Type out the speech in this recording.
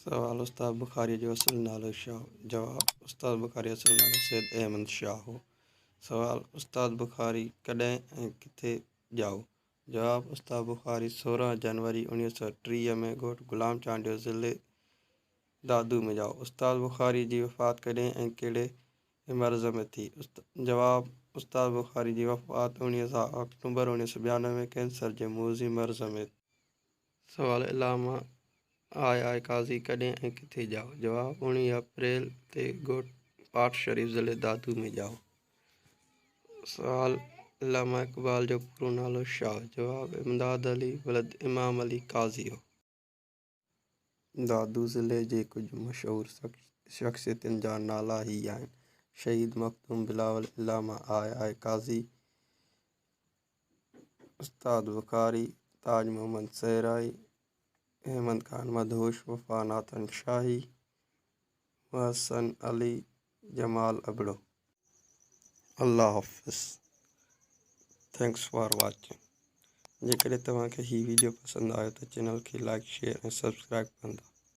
सवाल उस्ताद बुखारी जो असुल नालो शाह। जवाब उस्ताद बुखारी असुल नालो सैयद अहमद शाह हो। सवाल उस्ताद बुखारी कॾहिं ऐं किथे ॼाओ। जवाब उस्ताद बुखारी 16 जनवरी 1930 में ॻोठ गुलाम चांडियो ज़िले दादू में ॼाओ। उस्ताद बुखारी जी वफ़ात कॾहिं ऐं कहिड़े मर्ज़ में थी। जवाब उस्ताद बुखारी जी वफ़ात 19 अक्टूबर 1992 में कैंसर जे मूज़ी मर्ज़ में। सवाल इलामा आय काज़ी कॾहिं ऐं किथे ॼाओ। जवाब 19 अप्रैल ते ॻोठ पाठ शरीफ़ ज़िले दादू में ॼाओ। सवाल इलामा इक़बाल जो पूरो नालो शाह। जवाब इमदाद अली वलद इमाम अली काज़ी हो। दादू ज़िले जे कुझु मशहूरु शख़्सियतुनि जा नाला ही आहिनि: शहीद मखदूम बिलावल, इलामा आय काज़ी, उस्ताद बुखारी, ताज मोहम्मद सहराई, अहमद खान मदहोश, वफ़ा नाथन शाही, मोहसन अली, जमाल अबड़ो। अल्लाह हाफ़िज़। Thanks for watching. जेकॾहिं तव्हांखे ही वीडियो पसंदि आयो त चैनल खे लाइक शेयर ऐं सब्सक्राइब कंदा।